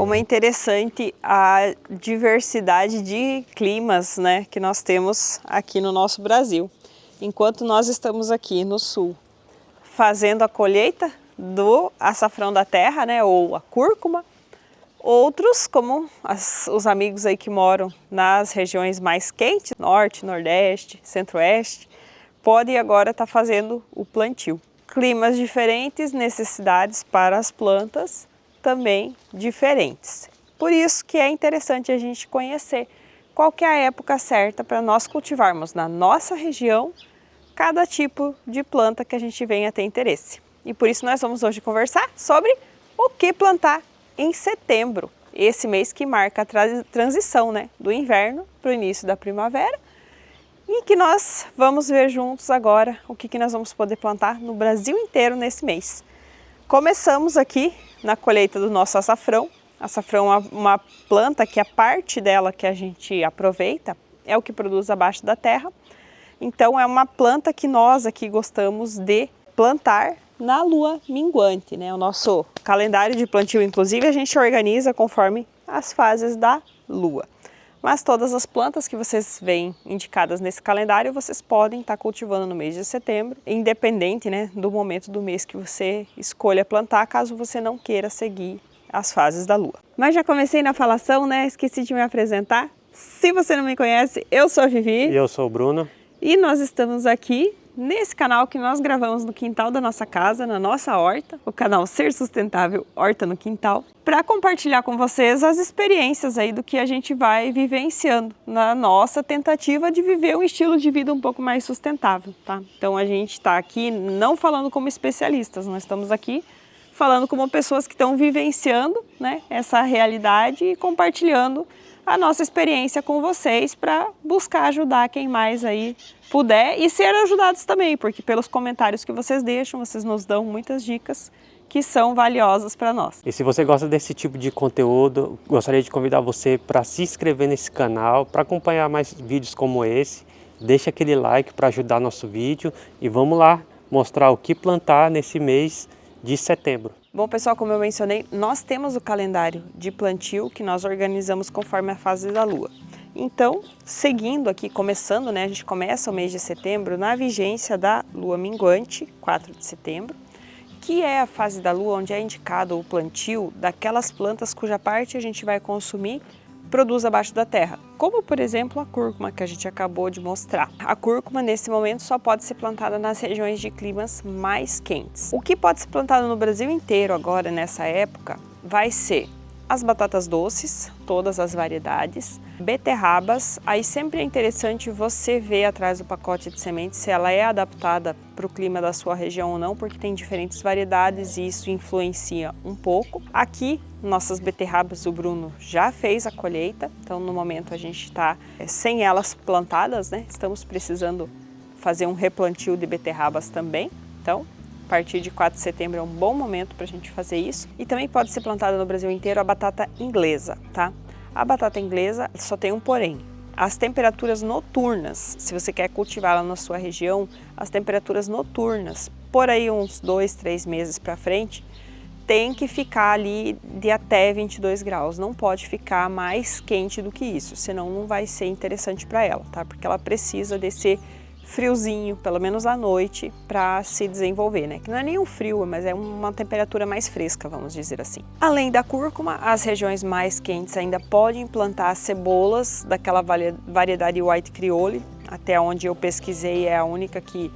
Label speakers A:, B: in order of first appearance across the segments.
A: Como é interessante a diversidade de climas, né, que nós temos aqui no nosso Brasil. Enquanto nós estamos aqui no sul fazendo a colheita do açafrão da terra, né, ou a cúrcuma, outros, como os amigos aí que moram nas regiões mais quentes, norte, nordeste, centro-oeste, podem agora estar fazendo o plantio. Climas diferentes, necessidades para as plantas também diferentes. Por isso que é interessante a gente conhecer qual que é a época certa para nós cultivarmos na nossa região cada tipo de planta que a gente venha ter interesse. E por isso nós vamos hoje conversar sobre o que plantar em setembro, esse mês que marca a transição, né, do inverno para o início da primavera, e que nós vamos ver juntos agora o que nós vamos poder plantar no Brasil inteiro nesse mês. Começamos aqui na colheita do nosso açafrão. Açafrão é uma planta que a parte dela que a gente aproveita é o que produz abaixo da terra. Então é uma planta que nós aqui gostamos de plantar na lua minguante, né? O nosso calendário de plantio, inclusive, a gente organiza conforme as fases da lua. Mas todas as plantas que vocês veem indicadas nesse calendário, vocês podem estar cultivando no mês de setembro, independente, né, do momento do mês que você escolha plantar, caso você não queira seguir as fases da lua. Mas já comecei na falação, né? Esqueci de me apresentar. Se você não me conhece, eu sou a Vivi.
B: E eu sou o Bruno.
A: E nós estamos aqui nesse canal que nós gravamos no quintal da nossa casa, na nossa horta, o canal Ser Sustentável Horta no Quintal, para compartilhar com vocês as experiências aí do que a gente vai vivenciando na nossa tentativa de viver um estilo de vida um pouco mais sustentável, tá? Então a gente está aqui não falando como especialistas, nós estamos aqui falando como pessoas que estão vivenciando, né, essa realidade e compartilhando a nossa experiência com vocês para buscar ajudar quem mais aí puder e ser ajudados também, porque pelos comentários que vocês deixam, vocês nos dão muitas dicas que são valiosas para nós.
B: E se você gosta desse tipo de conteúdo, gostaria de convidar você para se inscrever nesse canal, para acompanhar mais vídeos como esse. Deixa aquele like para ajudar nosso vídeo e vamos lá mostrar o que plantar nesse mês de setembro.
A: Bom, pessoal, como eu mencionei, nós temos o calendário de plantio que nós organizamos conforme a fase da lua. Então, seguindo aqui, começando, né, a gente começa o mês de setembro na vigência da lua minguante, 4 de setembro, que é a fase da lua onde é indicado o plantio daquelas plantas cuja parte a gente vai consumir produz abaixo da terra, como por exemplo a cúrcuma que a gente acabou de mostrar. A cúrcuma nesse momento só pode ser plantada nas regiões de climas mais quentes. O que pode ser plantado no Brasil inteiro agora nessa época vai ser as batatas doces, todas as variedades, beterrabas. Aí sempre é interessante você ver atrás do pacote de sementes se ela é adaptada para o clima da sua região ou não, porque tem diferentes variedades e isso influencia um pouco. Aqui, nossas beterrabas, o Bruno já fez a colheita, então no momento a gente está sem elas plantadas, né? Estamos precisando fazer um replantio de beterrabas também, então a partir de 4 de setembro é um bom momento para a gente fazer isso. E também pode ser plantada no Brasil inteiro a batata inglesa, tá? A batata inglesa só tem um porém. As temperaturas noturnas, se você quer cultivá-la na sua região, as temperaturas noturnas, por aí uns 2, 3 meses para frente, tem que ficar ali de até 22 graus. Não pode ficar mais quente do que isso, senão não vai ser interessante para ela, tá? Porque ela precisa desse friozinho, pelo menos à noite, para se desenvolver, né? Que não é nem um frio, mas é uma temperatura mais fresca, vamos dizer assim. Além da cúrcuma, as regiões mais quentes ainda podem plantar cebolas daquela variedade White Creole, até onde eu pesquisei é a única que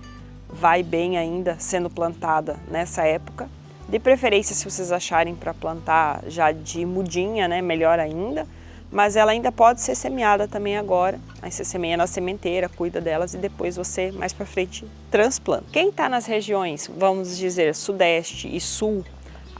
A: vai bem ainda sendo plantada nessa época. De preferência, se vocês acharem para plantar já de mudinha, né? Melhor ainda. Mas ela ainda pode ser semeada também agora. Aí você semeia na sementeira, cuida delas e depois você, mais para frente, transplanta. Quem está nas regiões, vamos dizer, sudeste e sul,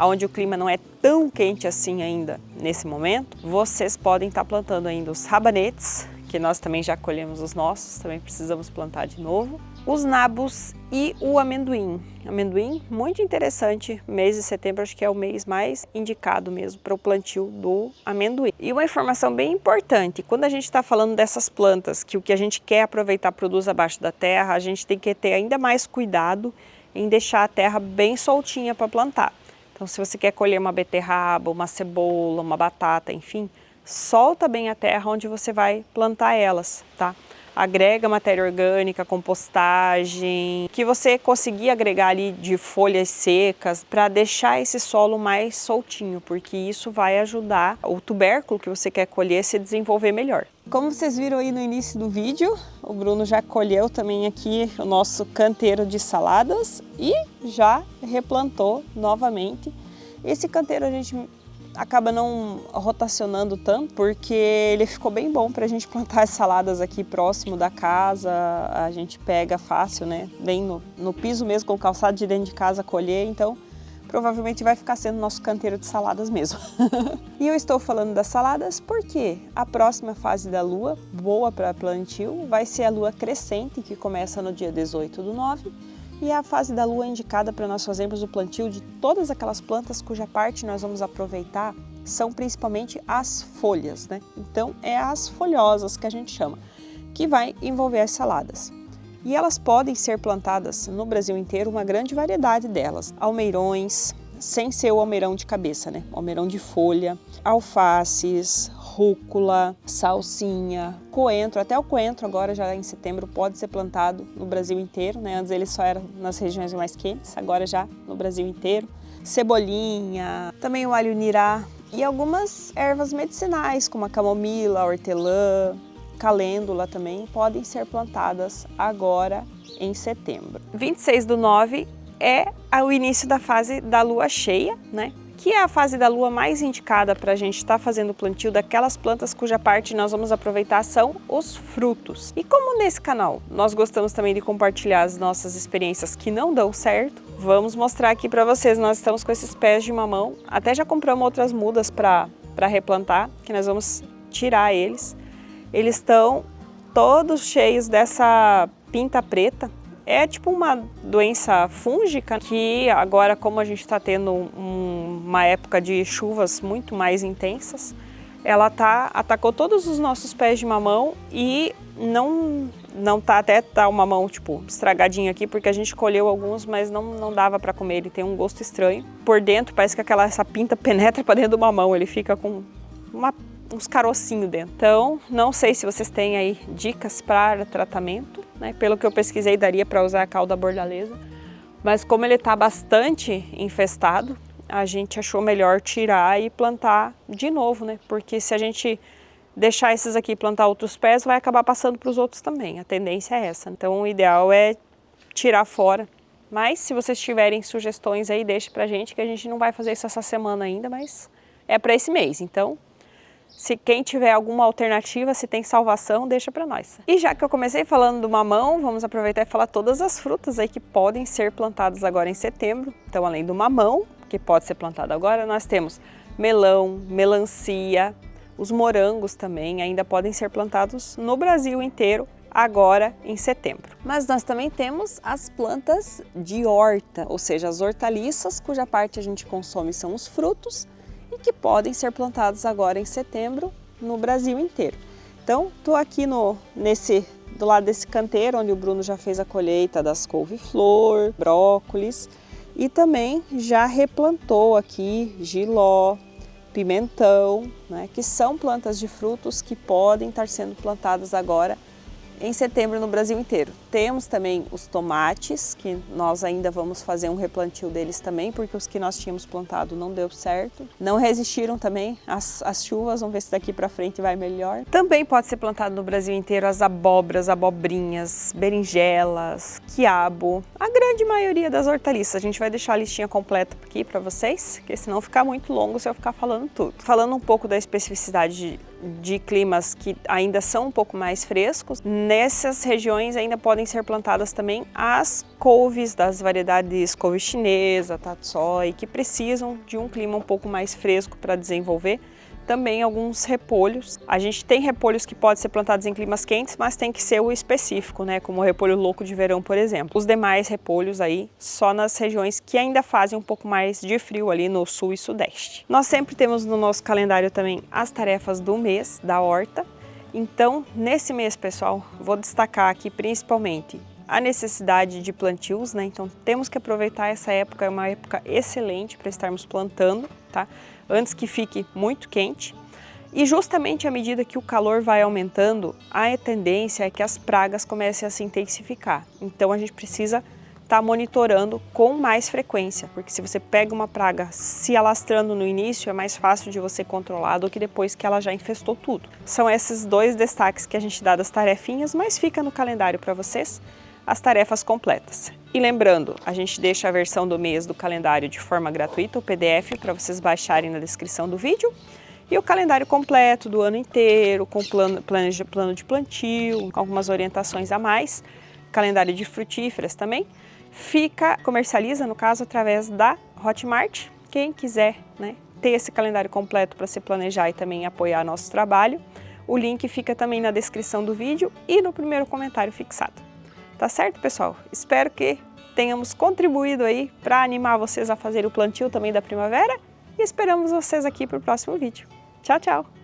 A: onde o clima não é tão quente assim ainda nesse momento, vocês podem estar plantando ainda os rabanetes, que nós também já colhemos os nossos, também precisamos plantar de novo. Os nabos e o amendoim. Amendoim, muito interessante, mês de setembro acho que é o mês mais indicado mesmo para o plantio do amendoim. E uma informação bem importante, quando a gente está falando dessas plantas, que o que a gente quer aproveitar produz abaixo da terra, a gente tem que ter ainda mais cuidado em deixar a terra bem soltinha para plantar. Então, se você quer colher uma beterraba, uma cebola, uma batata, enfim, solta bem a terra onde você vai plantar elas, tá? Agrega matéria orgânica, compostagem, que você conseguir agregar ali de folhas secas para deixar esse solo mais soltinho, porque isso vai ajudar o tubérculo que você quer colher a se desenvolver melhor. Como vocês viram aí no início do vídeo, o Bruno já colheu também aqui o nosso canteiro de saladas e já replantou novamente. Esse canteiro a gente acaba não rotacionando tanto, porque ele ficou bem bom para a gente plantar as saladas aqui próximo da casa, a gente pega fácil, né? Bem no piso mesmo, com o calçado de dentro de casa colher, então provavelmente vai ficar sendo nosso canteiro de saladas mesmo. E eu estou falando das saladas porque a próxima fase da lua, boa para plantio, vai ser a lua crescente, que começa no dia 18/9, e é a fase da lua indicada para nós fazermos o plantio de todas aquelas plantas cuja parte nós vamos aproveitar são principalmente as folhas, né? Então é as folhosas que a gente chama, que vai envolver as saladas. E elas podem ser plantadas no Brasil inteiro, uma grande variedade delas. Almeirões, sem ser o almeirão de cabeça, né? Almeirão de folha, alfaces, rúcula, salsinha, coentro. Até o coentro agora já em setembro pode ser plantado no Brasil inteiro, né? Antes ele só era nas regiões mais quentes, agora já no Brasil inteiro. Cebolinha, também o alho nirá e algumas ervas medicinais como a camomila, a hortelã, calêndula também podem ser plantadas agora em setembro. 26/9 é o início da fase da lua cheia, né? Que é a fase da lua mais indicada para a gente estar fazendo o plantio daquelas plantas cuja parte nós vamos aproveitar são os frutos. E como nesse canal nós gostamos também de compartilhar as nossas experiências que não dão certo, vamos mostrar aqui para vocês. Nós estamos com esses pés de mamão, até já compramos outras mudas para replantar, que nós vamos tirar eles. Eles estão todos cheios dessa pinta preta. É tipo uma doença fúngica que agora, como a gente está tendo uma época de chuvas muito mais intensas, ela atacou todos os nossos pés de mamão e não tá, até tá o mamão tipo estragadinho aqui, porque a gente colheu alguns, mas não dava para comer, ele tem um gosto estranho. Por dentro parece que essa pinta penetra para dentro do mamão, ele fica com uns carocinhos dentro. Então, não sei se vocês têm aí dicas para tratamento, né? Pelo que eu pesquisei, daria para usar a cal da bordaleza, mas como ele está bastante infestado, a gente achou melhor tirar e plantar de novo, né? Porque se a gente deixar esses aqui e plantar outros pés, vai acabar passando para os outros também. A tendência é essa. Então, o ideal é tirar fora. Mas, se vocês tiverem sugestões aí, deixe pra gente, que a gente não vai fazer isso essa semana ainda, mas é para esse mês. Então, se quem tiver alguma alternativa, se tem salvação, deixa para nós. E já que eu comecei falando do mamão, vamos aproveitar e falar todas as frutas aí que podem ser plantadas agora em setembro. Então, além do mamão, que pode ser plantado agora, nós temos melão, melancia, os morangos também ainda podem ser plantados no Brasil inteiro agora em setembro. Mas nós também temos as plantas de horta, ou seja, as hortaliças, cuja parte a gente consome são os frutos, e que podem ser plantados agora em setembro no Brasil inteiro. Então, estou aqui do lado desse canteiro, onde o Bruno já fez a colheita das couve-flor, brócolis, e também já replantou aqui jiló, pimentão, né, que são plantas de frutos que podem estar sendo plantadas agora em setembro no Brasil inteiro. Temos também os tomates, que nós ainda vamos fazer um replantio deles também, porque os que nós tínhamos plantado não deu certo. Não resistiram também às chuvas, vamos ver se daqui para frente vai melhor. Também pode ser plantado no Brasil inteiro as abóboras, abobrinhas, berinjelas, quiabo, a grande maioria das hortaliças. A gente vai deixar a listinha completa aqui para vocês, porque senão fica muito longo se eu ficar falando tudo. Falando um pouco da especificidade de climas que ainda são um pouco mais frescos, nessas regiões ainda podem ser plantadas também as couves das variedades couve chinesa, tatsoi, que precisam de um clima um pouco mais fresco para desenvolver. Também alguns repolhos. A gente tem repolhos que podem ser plantados em climas quentes, mas tem que ser o específico, né? Como o repolho louco de verão, por exemplo. Os demais repolhos aí só nas regiões que ainda fazem um pouco mais de frio ali no sul e sudeste. Nós sempre temos no nosso calendário também as tarefas do mês da horta. Então, nesse mês, pessoal, vou destacar aqui principalmente a necessidade de plantios, né? Então temos que aproveitar essa época, é uma época excelente para estarmos plantando, tá? Antes que fique muito quente. E justamente à medida que o calor vai aumentando, a tendência é que as pragas comecem a se intensificar. Então a gente precisa estar monitorando com mais frequência, porque se você pega uma praga se alastrando no início, é mais fácil de você controlar do que depois que ela já infestou tudo. São esses dois destaques que a gente dá das tarefinhas, mas fica no calendário para vocês as tarefas completas. E lembrando, a gente deixa a versão do mês do calendário de forma gratuita, o PDF, para vocês baixarem na descrição do vídeo. E o calendário completo do ano inteiro, com plano de plantio, com algumas orientações a mais, calendário de frutíferas também, comercializa no caso através da Hotmart. Quem quiser, né, ter esse calendário completo para se planejar e também apoiar nosso trabalho, o link fica também na descrição do vídeo e no primeiro comentário fixado. Tá certo, pessoal? Espero que tenhamos contribuído aí para animar vocês a fazer o plantio também da primavera e esperamos vocês aqui para o próximo vídeo. Tchau, tchau!